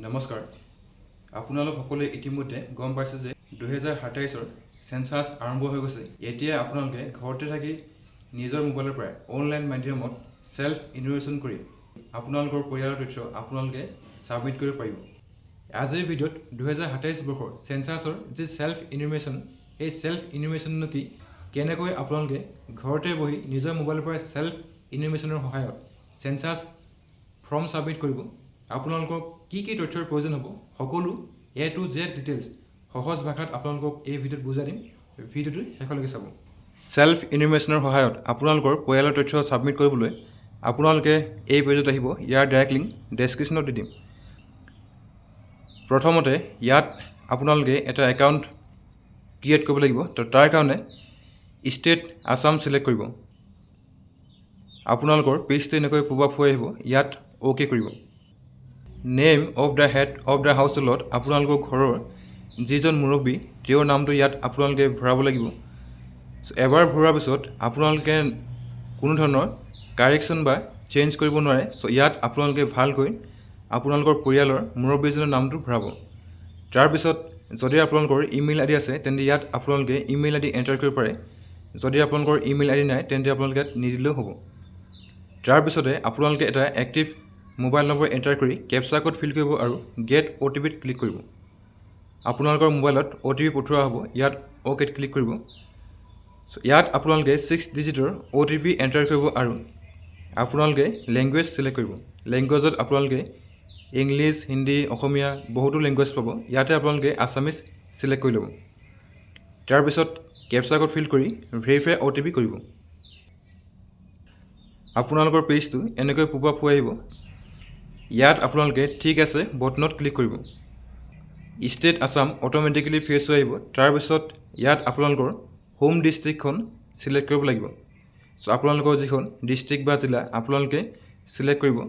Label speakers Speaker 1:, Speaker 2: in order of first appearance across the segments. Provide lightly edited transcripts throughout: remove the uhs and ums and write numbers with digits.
Speaker 1: নমস্কাৰ। আপোনালোক সকলোৱে ইতিমধ্যে গম পাইছে যে 2027 সেন্সাস আৰম্ভ হৈ গৈছে। এতিয়া আপোনালোকে ঘৰতে থাকি নিজৰ মোবাইলৰ পৰা অনলাইন মাধ্যমত সেলফ ইনোভেশন কৰি আপোনালোকৰ পৰিয়ালৰ তথ্য আপোনালোকে সাবমিট কৰিব পাৰিব। আজিৰ ভিডিঅ'ত 2027 বৰ্ষৰ সেন্সাসৰ যি সেলফ ইনোভেশন, এই সেলফ ইনোভেশননো কি, কেনেকৈ আপোনালোকে ঘৰতে বহি নিজৰ মোবাইলৰ পৰা সেলফ ইনোভেশনৰ সহায়ত সেন্সাস ফৰ্ম সাবমিট কৰিব, আপোনালোকক কি কি তথ্যৰ প্ৰয়োজন হ'ব, সকলো A to Z ডিটেইলছ সহজ ভাষাত আপোনালোকক এই ভিডিঅ'ত বুজাই দিম। ভিডিঅ'টো শেষলৈকে চাব। সেলফ ইনোভেশনৰ সহায়ত আপোনালোকৰ পৰিয়ালৰ তথ্য সাবমিট কৰিবলৈ আপোনালোকে এই পেজত আহিব। ইয়াৰ ডাইৰেক্ট লিংক ডেছক্ৰিপশ্যনত দি দিম। প্ৰথমতে ইয়াত আপোনালোকে এটা একাউণ্ট ক্ৰিয়েট কৰিব লাগিব। তো তাৰ কাৰণে ষ্টেট আসাম সিলেক্ট কৰিব। আপোনালোকৰ পেজটো এনেকৈ পপ হৈ আহিব। ইয়াত অ'কে কৰিব। Name of the head of the হাউচহোল্ডত আপোনালোকৰ ঘৰৰ যিজন মুৰব্বী তেওঁৰ নামটো ইয়াত আপোনালোকে ভৰাব লাগিব। এবাৰ ভৰোৱাৰ পিছত আপোনালোকে কোনো ধৰণৰ কাৰেকশ্যন বা চেঞ্জ কৰিব নোৱাৰে। চ' ইয়াত আপোনালোকে ভালকৈ আপোনালোকৰ পৰিয়ালৰ মুৰব্বীজনৰ নামটো ভৰাব। তাৰপিছত যদি আপোনালোকৰ ইমেইল আইডি আছে তেন্তে ইয়াত আপোনালোকে ইমেইল আইডি এণ্টাৰ কৰিব পাৰে। যদি আপোনালোকৰ ইমেইল আইডি নাই তেন্তে আপোনালোকে ইয়াত নিদিলেও হ'ব। তাৰপিছতে আপোনালোকে এটা এক্টিভ মোবাইল নম্বৰ এণ্টাৰ কৰি কেপচা কোড ফিল কৰিব আৰু গেট OTPত ক্লিক কৰিব। আপোনালোকৰ মোবাইলত OTP পঠোৱা হ'ব। ইয়াত অ'কেত ক্লিক কৰিব। ইয়াত আপোনালোকে 6 ডিজিটৰ OTP এণ্টাৰ কৰিব আৰু আপোনালোকে লেংগুৱেজ চিলেক্ট কৰিব। লেংগুৱেজত আপোনালোকে ইংলিছ, হিন্দী, অসমীয়া বহুতো লেংগুৱেজ পাব। ইয়াতে আপোনালোকে আছামিজ চিলেক্ট কৰি ল'ব। তাৰপিছত কেপচা কোড ফিল কৰি ভেৰিফাই OTP কৰিব। আপোনালোকৰ পেজটো এনেকৈ পপ হৈ আহিব। ইয়াত আপোনালোকে ঠিক আছে বটনত ক্লিক কৰিব। ষ্টেট আসাম অট'মেটিকেলি ফেচ হৈ আহিব। তাৰপিছত ইয়াত আপোনালোকৰ হোম ডিষ্ট্ৰিক্টখন চিলেক্ট কৰিব লাগিব। চ' আপোনালোকৰ যিখন ডিষ্ট্ৰিক্ট বা জিলা আপোনালোকে চিলেক্ট কৰিব।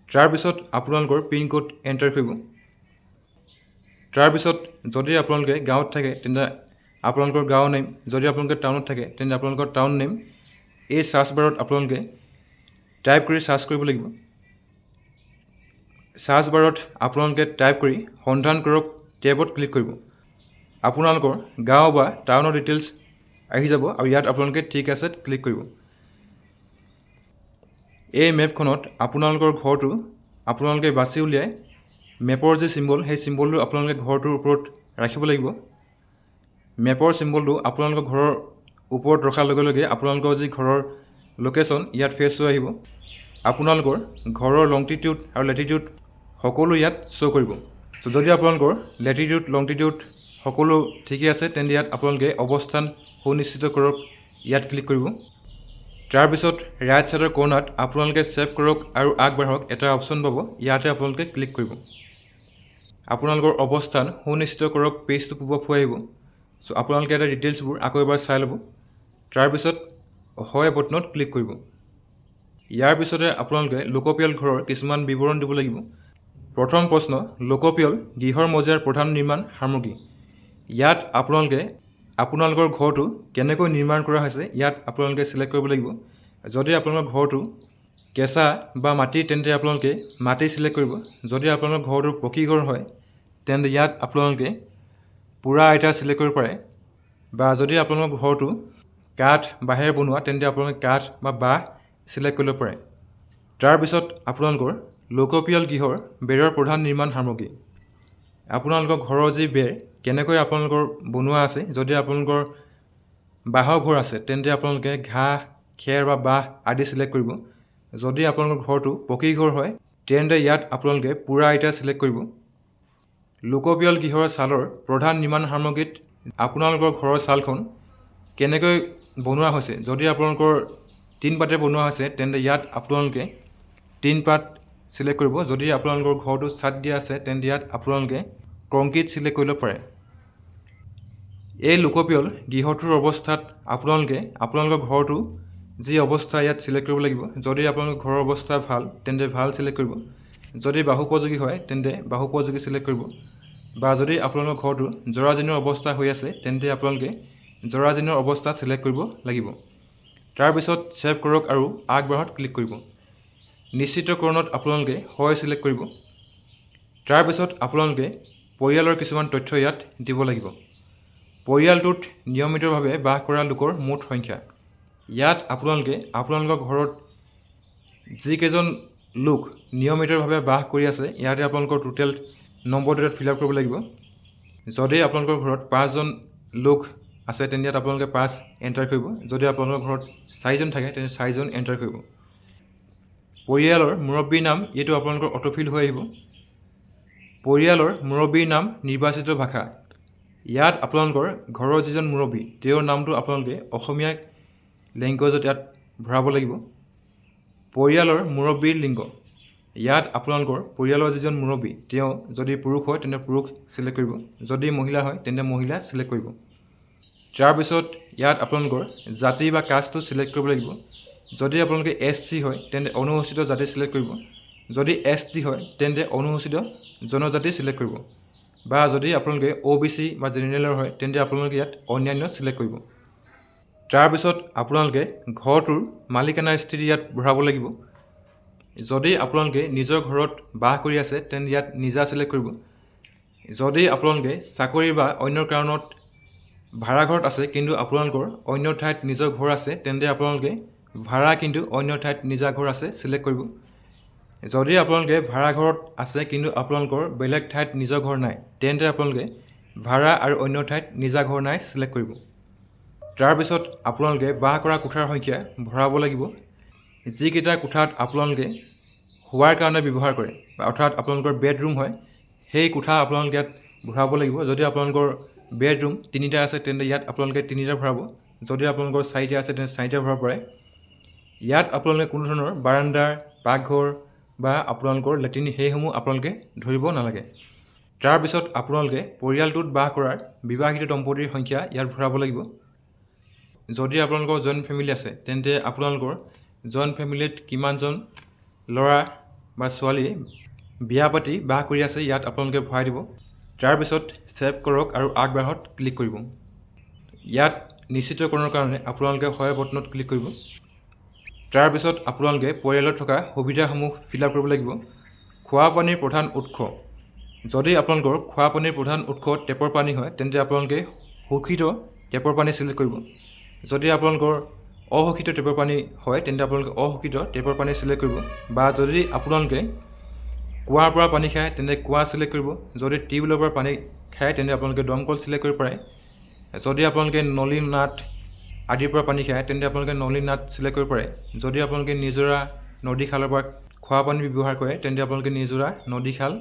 Speaker 1: তাৰপিছত আপোনালোকৰ পিন কোড এণ্টাৰ কৰিব। তাৰপিছত যদি আপোনালোকে গাঁৱত থাকে তেন্তে আপোনালোকৰ গাঁৱৰ নেম, যদি আপোনালোকে টাউনত থাকে তেন্তে আপোনালোকৰ টাউন নেম এই চাৰ্চ বাৰত আপোনালোকে টাইপ কৰি চাৰ্চ কৰিব লাগিব। চাৰ্চ বাৰত আপোনালোকে টাইপ কৰি সন্ধান কৰক টেবত ক্লিক কৰিব। আপোনালোকৰ গাঁও বা টাউনৰ ডিটেইলছ আহি যাব আৰু ইয়াত আপোনালোকে ঠিক আছে ক্লিক কৰিব। এই মেপখনত আপোনালোকৰ ঘৰটো আপোনালোকে বাছি উলিয়াই মেপৰ যি চিম্বল, সেই চিম্বলটো আপোনালোকে ঘৰটোৰ ওপৰত ৰাখিব লাগিব। মেপৰ চিম্বলটো আপোনালোকৰ ঘৰৰ ওপৰত ৰখাৰ লগে লগে আপোনালোকৰ যি ঘৰৰ লোকেশ্যন ইয়াত ফেচ হৈ আহিব। আপোনালোকৰ ঘৰৰ লংটিটিউড আৰু লেটিটিউড সকলো ইয়াত শ্ব' কৰিব। চ' যদি আপোনালোকৰ লেটিটিউড লংটিটিউড সকলো ঠিকেই আছে তেন্তে ইয়াত আপোনালোকে অৱস্থান সুনিশ্চিত কৰক ইয়াত ক্লিক কৰিব। তাৰপিছত ৰাইট ছাইডৰ কৰ্ণাৰত আপোনালোকে ছেভ কৰক আৰু আগবাঢ়ক এটা অপশ্যন পাব। ইয়াতে আপোনালোকে ক্লিক কৰিব। আপোনালোকৰ অৱস্থান সুনিশ্চিত কৰক পেজটো পপ হৈ আহিব। চ' আপোনালোকে এটা ডিটেইলছবোৰ আকৌ এবাৰ চাই ল'ব। তাৰপিছত হয় বটনত ক্লিক কৰিব। ইয়াৰ পিছতে আপোনালোকে লোকপিয়ল ঘৰৰ কিছুমান বিৱৰণ দিব লাগিব। প্ৰথম প্ৰশ্ন, লোকপিয়ল গৃহৰ মজিয়াৰ প্ৰধান নিৰ্মাণ সামগ্ৰী। ইয়াত আপোনালোকে আপোনালোকৰ ঘৰটো কেনেকৈ নিৰ্মাণ কৰা হৈছে ইয়াত আপোনালোকে চিলেক্ট কৰিব লাগিব। যদি আপোনালোকৰ ঘৰটো কেঁচা বা মাটি তেন্তে আপোনালোকে মাটি চিলেক্ট কৰিব। যদি আপোনালোকৰ ঘৰটো পকী ঘৰ হয় তেন্তে ইয়াত আপোনালোকে পুৰা ইটা চিলেক্ট কৰিব পাৰে। বা যদি আপোনালোকৰ ঘৰটো কাঠ বাঁহেৰে বনোৱা তেন্তে আপোনালোকে কাঠ বা বাঁহ চিলেক্ট কৰিব পাৰে। তাৰপিছত আপোনালোকৰ লোকপিয়ল গৃহৰ বেৰৰ প্ৰধান নিৰ্মাণ সামগ্ৰী। আপোনালোকৰ ঘৰৰ যি বেৰ কেনেকৈ আপোনালোকৰ বনোৱা আছে, যদি আপোনালোকৰ বাঁহৰ ঘৰ আছে তেন্তে আপোনালোকে ঘাঁহ, খেৰ বা বাঁহ আদি চিলেক্ট কৰিব। যদি আপোনালোকৰ ঘৰটো পকী ঘৰ হয় তেন্তে ইয়াত আপোনালোকে পুৰা ইটা চিলেক্ট কৰিব। লোকপিয়ল গৃহৰ ছালৰ প্ৰধান নিৰ্মাণ সামগ্ৰীত আপোনালোকৰ ঘৰৰ ছালখন কেনেকৈ বনোৱা হৈছে, যদি আপোনালোকৰ টিন পাতে বনোৱা হৈছে তেন্তে ইয়াত আপোনালোকে টিন পাত চিলেক্ট কৰিব। যদি আপোনালোকৰ ঘৰটো ছাদ দিয়া আছে তেন্তে ইয়াত আপোনালোকে কংক্ৰিট চিলেক্ট কৰিব পাৰে। এই লোকপিয়ল গৃহটোৰ অৱস্থাত আপোনালোকে আপোনালোকৰ ঘৰটো যি অৱস্থা ইয়াত চিলেক্ট কৰিব লাগিব। যদি আপোনালোকৰ ঘৰৰ অৱস্থা ভাল তেন্তে ভাল চিলেক্ট কৰিব। যদি বাহুপযোগী হয় তেন্তে বাহুপযোগী চিলেক্ট কৰিব। বা যদি আপোনালোকৰ ঘৰটো জৰাজীৰ্ণৰ অৱস্থা হৈ আছে তেন্তে আপোনালোকে জৰাজীৰ্ণৰ অৱস্থা চিলেক্ট কৰিব লাগিব। তাৰপিছত ছেভ কৰক আৰু আগবাঢ়ত ক্লিক কৰিব। নিশ্চিতকৰণত আপোনালোকে হয় চিলেক্ট কৰিব। তাৰপিছত আপোনালোকে পৰিয়ালৰ কিছুমান তথ্য ইয়াত দিব লাগিব। পৰিয়ালটোত নিয়মিতভাৱে বাস কৰা লোকৰ মুঠ সংখ্যা। ইয়াত আপোনালোকে আপোনালোকৰ ঘৰত যিকেইজন লোক নিয়মিতভাৱে বাস কৰি আছে ইয়াতে আপোনালোকৰ টোটেল নম্বৰটো ইয়াত ফিল আপ কৰিব লাগিব। যদি আপোনালোকৰ ঘৰত 5জন লোক আছে তেন্তে ইয়াত আপোনালোকে 5 এণ্টাৰ কৰিব। যদি আপোনালোকৰ ঘৰত 4জন থাকে তেন্তে 4জন এণ্টাৰ কৰিব। পৰিয়ালৰ মুৰব্বীৰ নাম এইটো আপোনালোকৰ অটোফিল হৈ আহিব। পৰিয়ালৰ মুৰব্বীৰ নাম নিৰ্বাচিত ভাষা। ইয়াত আপোনালোকৰ ঘৰৰ যিজন মুৰব্বী তেওঁৰ নামটো আপোনালোকে অসমীয়া লেংগুৱেজত ইয়াত ভৰাব লাগিব। পৰিয়ালৰ মুৰব্বীৰ লিংগ। ইয়াত আপোনালোকৰ পৰিয়ালৰ যিজন মুৰব্বী তেওঁ যদি পুৰুষ হয় তেন্তে পুৰুষ চিলেক্ট কৰিব, যদি মহিলা হয় তেন্তে মহিলা চিলেক্ট কৰিব। তাৰপিছত ইয়াত আপোনালোকৰ জাতি বা কাষ্টটো চিলেক্ট কৰিব লাগিব। যদি আপোনালোকে SC হয় তেন্তে অনুসূচিত জাতি চিলেক্ট কৰিব, যদি ST হয় তেন্তে অনুসূচিত জনজাতি চিলেক্ট কৰিব, বা যদি আপোনালোকে OBC বা জেনেৰেলৰ হয় তেন্তে আপোনালোকে ইয়াত অন্যান্য চিলেক্ট কৰিব। তাৰপিছত আপোনালোকে ঘৰটোৰ মালিকানা স্থিতি ইয়াত ভৰাব লাগিব। যদি আপোনালোকে নিজৰ ঘৰত বাস কৰি আছে তেন্তে ইয়াত নিজা চিলেক্ট কৰিব। যদি আপোনালোকে চাকৰি বা অন্য কাৰণত ভাড়া ঘৰত আছে কিন্তু আপোনালোকৰ অন্য ঠাইত নিজৰ ঘৰ আছে তেন্তে আপোনালোকে ভাড়া কিন্তু অন্য ঠাইত নিজা ঘৰ আছে চিলেক্ট কৰিব। যদি আপোনালোকে ভাড়া ঘৰত আছে কিন্তু আপোনালোকৰ বেলেগ ঠাইত নিজৰ ঘৰ নাই তেন্তে আপোনালোকে ভাড়া আৰু অন্য ঠাইত নিজা ঘৰ নাই চিলেক্ট কৰিব। তাৰপিছত আপোনালোকে বাস কৰা কোঠাৰ সংখ্যা ভৰাব লাগিব। যিকেইটা কোঠাত আপোনালোকে শোৱাৰ কাৰণে ব্যৱহাৰ কৰে অৰ্থাৎ আপোনালোকৰ বেডৰুম হয় সেই কোঠা আপোনালোকে ইয়াত ভৰাব লাগিব। যদি আপোনালোকৰ বেডৰুম 3টা আছে তেন্তে ইয়াত আপোনালোকে 3টা ভৰাব। যদি আপোনালোকৰ 4টা আছে তেন্তে 4টা ভৰাব পাৰে। ইয়াত আপোনালোকে কোনো ধৰণৰ বাৰাণ্ডাৰ, পাকঘৰ বা আপোনালোকৰ লেট্ৰিন সেইসমূহ আপোনালোকে ধৰিব নালাগে। তাৰপিছত আপোনালোকে পৰিয়ালটোত বাস কৰাৰ বিবাহিত দম্পতীৰ সংখ্যা ইয়াত ভৰাব লাগিব। যদি আপোনালোকৰ জইণ্ট ফেমিলি আছে তেন্তে আপোনালোকৰ জইণ্ট ফেমিলিত কিমানজন ল'ৰা বা ছোৱালী বিয়া পাতি বাস কৰি আছে ইয়াত আপোনালোকে ভৰাই দিব। তাৰপিছত ছেভ কৰক আৰু আগবাঢ়ত ক্লিক কৰিব। ইয়াত নিশ্চিতকৰণৰ কাৰণে আপোনালোকে হয় বটনত ক্লিক কৰিব। তাৰপিছত আপোনালোকে পৰিয়ালত থকা সুবিধাসমূহ ফিল আপ কৰিব লাগিব। খোৱা পানীৰ প্ৰধান উৎস। যদি আপোনালোকৰ খোৱা পানীৰ প্ৰধান উৎস টেপৰ পানী হয় তেন্তে আপোনালোকে শোষিত টেপৰ পানী চিলেক্ট কৰিব। যদি আপোনালোকৰ অশোষিত টেপৰ পানী হয় তেন্তে আপোনালোকে অশোষিত টেপৰ পানী চিলেক্ট কৰিব, বা যদি আপোনালোকে কুঁৱাৰ পৰা পানী খায় তেন্তে কুঁৱা চিলেক্ট কৰিব। যদি টিউবৱেলৰ পৰা পানী খায় তেন্তে আপোনালোকে দমকল চিলেক্ট কৰিব পাৰে। যদি আপোনালোকে নলী নাট আদিৰ পৰা পানী খায় তেন্তে আপোনালোকে নলী নাট চিলেক্ট কৰিব পাৰে। যদি আপোনালোকে নিজৰা নদী খালৰ পৰা খোৱা পানী ব্যৱহাৰ কৰে তেন্তে আপোনালোকে নিজৰা নদী খাল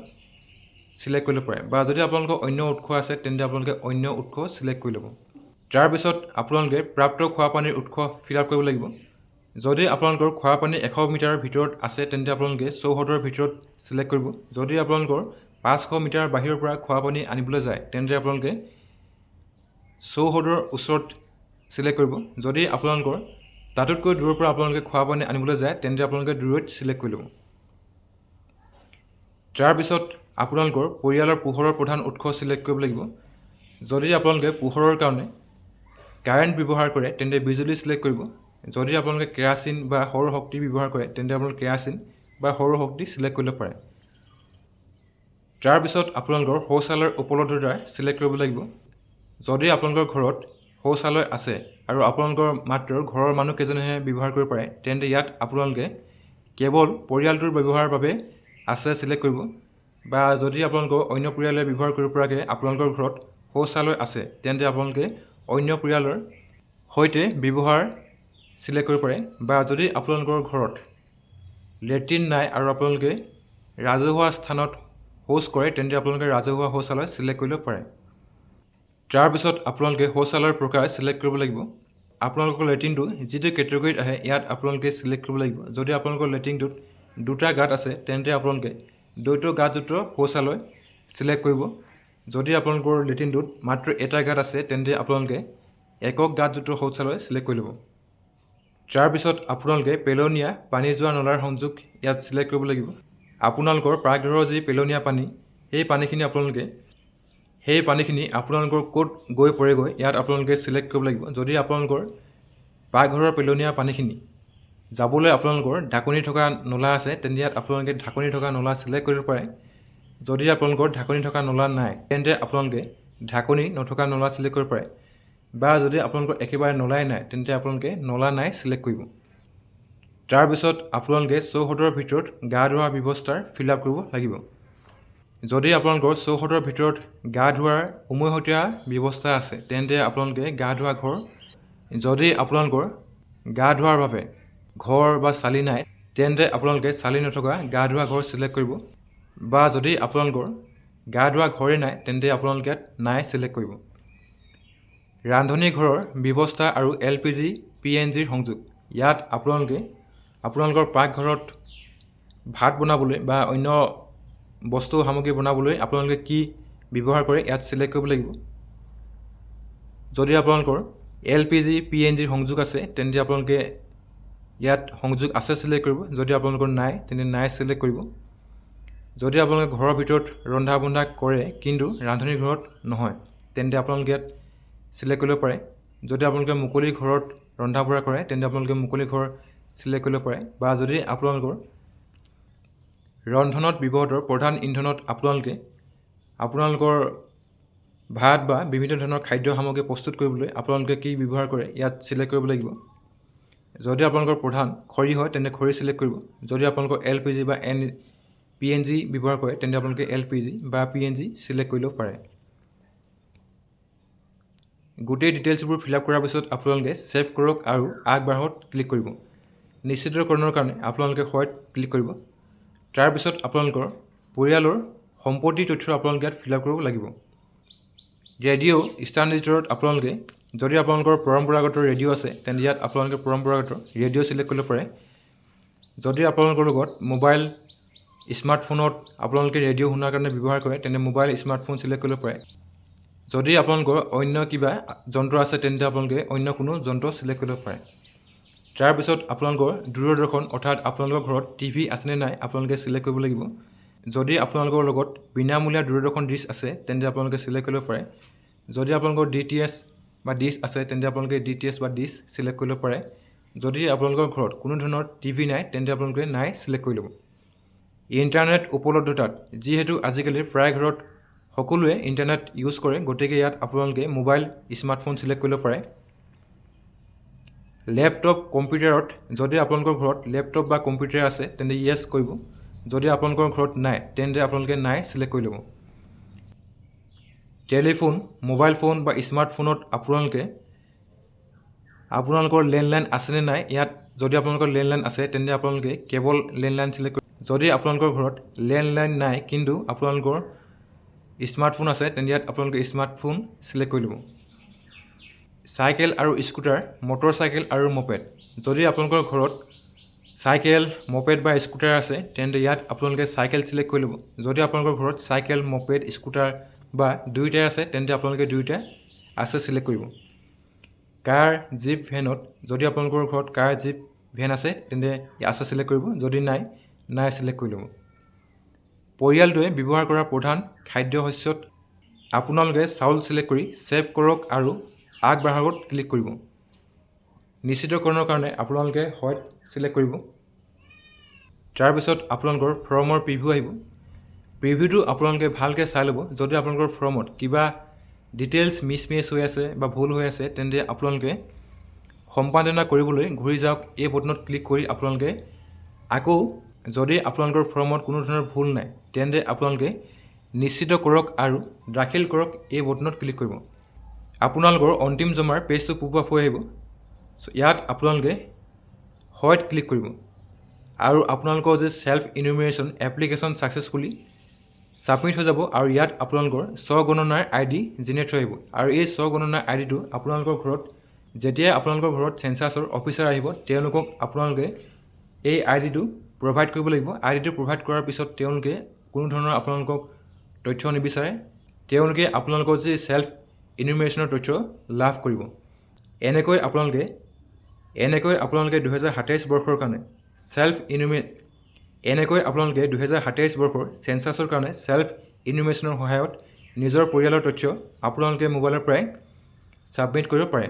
Speaker 1: চিলেক্ট কৰিব পাৰে, বা যদি আপোনালোকৰ অন্য উৎস আছে তেন্তে আপোনালোকে অন্য উৎস চিলেক্ট কৰি ল'ব। তাৰপিছত আপোনালোকে প্ৰাপ্ত খোৱা পানীৰ উৎস ফিল আপ কৰিব লাগিব। যদি আপোনালোকৰ খোৱা পানী 100 মিটাৰৰ ভিতৰত আছে তেন্তে আপোনালোকে চৌহদৰ ভিতৰত চিলেক্ট কৰিব। যদি আপোনালোকৰ 500 মিটাৰ বাহিৰৰ পৰা খোৱা পানী আনিবলৈ যায় তেন্তে আপোনালোকে চৌহদৰ ওচৰত চিলেক্ট কৰিব। যদি আপোনালোকৰ তাতোতকৈ দূৰৰ পৰা আপোনালোকে খোৱা পানী আনিবলৈ যায় তেন্তে আপোনালোকে দূৰৈত চিলেক্ট কৰি ল'ব। তাৰপিছত আপোনালোকৰ পৰিয়ালৰ পোহৰৰ প্ৰধান উৎস চিলেক্ট কৰিব লাগিব। যদি আপোনালোকে পোহৰৰ কাৰণে কাৰেণ্ট ব্যৱহাৰ কৰে তেন্তে বিজুলী চিলেক্ট কৰিব। যদি আপোনালোকে কেৰাচিন বা সৌৰ শক্তি ব্যৱহাৰ কৰে তেন্তে আপোনালোকে কেৰাচিন বা সৌৰ শক্তি চিলেক্ট কৰিব পাৰে। তাৰপিছত আপোনালোকৰ শৌচালয়ৰ উপলব্ধতা চিলেক্ট কৰিব লাগিব। যদি আপোনালোকৰ ঘৰত শৌচালয় আছে আৰু আপোনালোকৰ মাত্ৰ ঘৰৰ মানুহকেইজনেহে ব্যৱহাৰ কৰিব পাৰে তেন্তে ইয়াত আপোনালোকে কেৱল পৰিয়ালটোৰ ব্যৱহাৰৰ বাবে আছে চিলেক্ট কৰিব, বা যদি আপোনালোকৰ অন্য পৰিয়ালে ব্যৱহাৰ কৰিব পৰাকৈ আপোনালোকৰ ঘৰত শৌচালয় আছে তেন্তে আপোনালোকে অন্য পৰিয়ালৰ সৈতে ব্যৱহাৰ চিলেক্ট কৰিব পাৰে। বা যদি আপোনালোকৰ ঘৰত লেট্ৰিন নাই আৰু আপোনালোকে ৰাজহুৱা স্থানত শৌচ কৰে তেন্তে আপোনালোকে ৰাজহুৱা শৌচালয় চিলেক্ট কৰিব পাৰে। তাৰপিছত আপোনালোকে শৌচালয়ৰ প্ৰকাৰ চিলেক্ট কৰিব লাগিব। আপোনালোকৰ লেট্ৰিনটো যিটো কেটেগৰীত আহে ইয়াত আপোনালোকে চিলেক্ট কৰিব লাগিব। যদি আপোনালোকৰ লেট্ৰিনটোত 2টা গাঁত আছে তেন্তে আপোনালোকে দ্বৈত গাঁতযুক্ত শৌচালয় চিলেক্ট কৰিব। যদি আপোনালোকৰ লেট্ৰিনটোত মাত্ৰ 1টা গাঁত আছে তেন্তে আপোনালোকে একক গাঁতযুক্ত শৌচালয় চিলেক্ট কৰি ল'ব। তাৰপিছত আপোনালোকে পেলনীয়া পানী যোৱা নলাৰ সংযোগ ইয়াত চিলেক্ট কৰিব লাগিব। আপোনালোকৰ পাকঘৰৰ যি পেলনীয়া পানী সেই পানীখিনি আপোনালোকৰ ক'ত গৈ পৰেগৈ ইয়াত আপোনালোকে চিলেক্ট কৰিব লাগিব। যদি আপোনালোকৰ পাকঘৰৰ পেলনীয়া পানীখিনি যাবলৈ আপোনালোকৰ ঢাকনি থকা নলা আছে তেন্তে ইয়াত আপোনালোকে ঢাকনি থকা নলা চিলেক্ট কৰিব পাৰে। যদি আপোনালোকৰ ঢাকনি থকা নলা নাই তেন্তে আপোনালোকে ঢাকনি নথকা নলা চিলেক্ট কৰিব পাৰে বা যদি আপোনালোকৰ একেবাৰে নলাই নাই তেন্তে আপোনালোকে নলা নাই চিলেক্ট কৰিব। তাৰপিছত আপোনালোকে চৌহদৰ ভিতৰত গা ধোৱাৰ ব্যৱস্থাৰ ফিল আপ কৰিব লাগিব। যদি আপোনালোকৰ চৌহদৰ ভিতৰত গা ধোৱাৰ উমৈহতীয়া ব্যৱস্থা আছে তেন্তে আপোনালোকে গা ধোৱা ঘৰ, যদি আপোনালোকৰ গা ধোৱাৰ বাবে ঘৰ বা চালি নাই তেন্তে আপোনালোকে চালি নথকা গা ধোৱা ঘৰ চিলেক্ট কৰিব বা যদি আপোনালোকৰ গা ধোৱা ঘৰেই নাই তেন্তে আপোনালোকে নাই চিলেক্ট কৰিব। ৰান্ধনী ঘৰৰ ব্যৱস্থা আৰু LPG PNGৰ সংযোগ, ইয়াত আপোনালোকে আপোনালোকৰ পাকঘৰত ভাত বনাবলৈ বা অন্য বস্তু সামগ্ৰী বনাবলৈ আপোনালোকে কি ব্যৱহাৰ কৰে ইয়াত চিলেক্ট কৰিব লাগিব। যদি আপোনালোকৰ LPG PNGৰ সংযোগ আছে তেন্তে আপোনালোকে ইয়াত সংযোগ আছে চিলেক্ট কৰিব, যদি আপোনালোকৰ নাই তেন্তে নাই চিলেক্ট কৰিব। যদি আপোনালোকে ঘৰৰ ভিতৰত ৰন্ধা বন্ধা কৰে কিন্তু ৰান্ধনী ঘৰত নহয় তেন্তে আপোনালোকে ইয়াত চিলেক্ট কৰিব পাৰে। যদি আপোনালোকে মুকলি ঘৰত ৰন্ধা বঢ়া কৰে তেন্তে আপোনালোকে মুকলি ঘৰ চিলেক্ট কৰিব পাৰে বা যদি আপোনালোকৰ ৰন্ধনত ব্যৱহৃত প্ৰধান ইন্ধনত আপোনালোকৰ ভাত বা বিভিন্ন ধৰণৰ খাদ্য সামগ্ৰী প্ৰস্তুত কৰিবলৈ আপোনালোকে কি ব্যৱহাৰ কৰে ইয়াত চিলেক্ট কৰিব লাগিব। যদি আপোনালোকৰ প্ৰধান খৰি হয় তেন্তে খৰি চিলেক্ট কৰিব। যদি আপোনালোকৰ LPG বা PNG ব্যৱহাৰ কৰে তেন্তে আপোনালোকে LPG বা PNG চিলেক্ট কৰিব পাৰে। গোটেই ডিটেইলছবোৰ ফিল আপ কৰাৰ পিছত আপোনালোকে ছেভ কৰক আৰু আগবাঢ়ত ক্লিক কৰিব। নিশ্চিতকৰণৰ কাৰণে আপোনালোকে হয়ত ক্লিক কৰিব। তাৰপিছত আপোনালোকৰ পৰিয়ালৰ সম্পত্তিৰ তথ্য আপোনালোকে ইয়াত ফিল আপ কৰিব লাগিব। ৰেডিঅ' ষ্টাণ্ড এডিটৰত আপোনালোকে যদি আপোনালোকৰ পৰম্পৰাগত ৰেডিঅ' আছে তেন্তে ইয়াত আপোনালোকে পৰম্পৰাগত ৰেডিঅ' চিলেক্ট কৰিব পাৰে। যদি আপোনালোকৰ লগত মোবাইল স্মাৰ্টফোনত আপোনালোকে ৰেডিঅ' শুনাৰ কাৰণে ব্যৱহাৰ কৰে তেন্তে মোবাইল স্মাৰ্টফোন চিলেক্ট কৰিব পাৰে। যদি আপোনালোকৰ অন্য কিবা যন্ত্ৰ আছে তেন্তে আপোনালোকে অন্য কোনো যন্ত্ৰ চিলেক্ট কৰিব পাৰে। তাৰপিছত আপোনালোকৰ দূৰদৰ্শন অৰ্থাৎ আপোনালোকৰ ঘৰত TV আছেনে নাই আপোনালোকে চিলেক্ট কৰিব লাগিব। যদি আপোনালোকৰ লগত বিনামূলীয়া দূৰদৰ্শন ডিছ আছে তেন্তে আপোনালোকে চিলেক্ট কৰিব পাৰে। যদি আপোনালোকৰ DTH বা ডিছ আছে তেন্তে আপোনালোকে DTH বা ডিছ চিলেক্ট কৰিব পাৰে। যদি আপোনালোকৰ ঘৰত কোনো ধৰণৰ TV নাই তেন্তে আপোনালোকে নাই চিলেক্ট কৰি ল'ব। ইণ্টাৰনেট উপলব্ধতাত যিহেতু আজিকালি প্ৰায় ঘৰত সকলোৱে ইণ্টাৰনেট ইউজ কৰে গতিকে ইয়াত আপোনালোকে মোবাইল স্মাৰ্টফোন চিলেক্ট কৰিব পাৰে। লেপটপ কম্পিউটাৰত যদি আপোনালোকৰ ঘৰত লেপটপ বা কম্পিউটাৰ আছে তেন্তে ইয়েছ কৰিব। যদি আপোনালোকৰ ঘৰত নাই তেন্তে আপোনালোকে নাই চিলেক্ট কৰি ল'ব। টেলিফোন, মোবাইল ফোন বা স্মাৰ্টফোনত আপোনালোকৰ লেণ্ডলাইন আছেনে নাই ইয়াত যদি আপোনালোকৰ লেণ্ডলাইন আছে তেন্তে আপোনালোকে কেৱল লেণ্ডলাইন চিলেক্ট কৰিব। যদি আপোনালোকৰ ঘৰত লেণ্ডলাইন নাই কিন্তু আপোনালোকৰ স্মাৰ্টফোন আছে তেন্তে ইয়াত আপোনালোকে স্মাৰ্টফোন চিলেক্ট কৰি ল'ব। চাইকেল আৰু স্কুটাৰ, মটৰ চাইকেল আৰু মপেড, যদি আপোনালোকৰ ঘৰত চাইকেল, মপেড বা স্কুটাৰ আছে তেন্তে ইয়াত আপোনালোকে চাইকেল চিলেক্ট কৰি ল'ব। যদি আপোনালোকৰ ঘৰত চাইকেল, মপেড, স্কুটাৰ বা দুয়োটাই আছে তেন্তে আপোনালোকে দুয়োটা আছে চিলেক্ট কৰিব। কাৰ, জীপ, ভেনত যদি আপোনালোকৰ ঘৰত কাৰ, জীপ, ভেন আছে তেন্তে আছে চিলেক্ট কৰিব। যদি নাই চিলেক্ট কৰি ল'ব। পৰিয়ালটোৱে ব্যৱহাৰ কৰা প্ৰধান খাদ্য শস্যত আপোনালোকে চাউল চিলেক্ট কৰি ছেভ কৰক আৰু আগবাঢ়ত ক্লিক কৰিব। নিশ্চিতকৰণৰ কাৰণে আপোনালোকে হয়ত চিলেক্ট কৰিব। তাৰপিছত আপোনালোকৰ ফৰ্মৰ প্ৰিভিউ আহিব। প্ৰিভিউটো আপোনালোকে ভালকৈ চাই ল'ব। যদি আপোনালোকৰ ফৰ্মত কিবা ডিটেইলছ মিছমেচ হৈ আছে বা ভুল হৈ আছে তেন্তে আপোনালোকে সম্পাদনা কৰিবলৈ ঘূৰি যাওক, এই বটনত ক্লিক কৰি আপোনালোকে আকৌ যদি আপোনালোকৰ ফৰ্মত কোনো ধৰণৰ ভুল নাই তেন্তে আপোনালোকে নিশ্চিত কৰক আৰু দাখিল কৰক, এই বটনত ক্লিক কৰিব। আপোনালোকৰ অন্তিম জমাৰ পেজটো পপ আপ হৈ আহিব। ইয়াত আপোনালোকে হয়ত ক্লিক কৰিব আৰু আপোনালোকৰ যে ছেল্ফ ইনুমেৰেশ্যন এপ্লিকেশ্যন ছাকচেছফুলি ছাবমিট হৈ যাব আৰু ইয়াত আপোনালোকৰ স্বগণনাৰ ID জেনেৰেট হৈ আহিব। আৰু এই স্বগণনাৰ IDটো আপোনালোকৰ ঘৰত যেতিয়া আপোনালোকৰ ঘৰত চেঞ্চাছৰ অফিচাৰ আহিব তেওঁলোকক আপোনালোকে এই IDটো প্ৰভাইড কৰিব লাগিব। IDটো প্ৰভাইড কৰাৰ পিছত তেওঁলোকে কোনো ধৰণৰ আপোনালোকক তথ্য নিবিচাৰে, তেওঁলোকে আপোনালোকৰ যি ছেল্ফ ইনুমেৰেশ্যনৰ তথ্য লাভ কৰিব। এনেকৈ আপোনালোকে 2027 বৰ্ষৰ কাৰণে আপোনালোকে 2027 বৰ্ষৰ চেঞ্চাছৰ কাৰণে ছেল্ফ ইনুমেৰেশ্যনৰ সহায়ত নিজৰ পৰিয়ালৰ তথ্য আপোনালোকে মোবাইলৰ পৰাই ছাবমিট কৰিব পাৰে।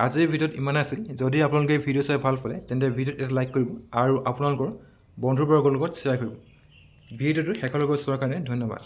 Speaker 1: আজিৰ ভিডিঅ'ত ইমানে আছিল। যদি আপোনালোকে ভিডিঅ' চাই ভাল পালে তেন্তে ভিডিঅ'ত এটা লাইক কৰিব আৰু আপোনালোকৰ বন্ধুবৰ্গৰ লগত শ্বেয়াৰ কৰিব। ভিডিঅ'টো শেষলৈকে চোৱাৰ কাৰণে ধন্যবাদ।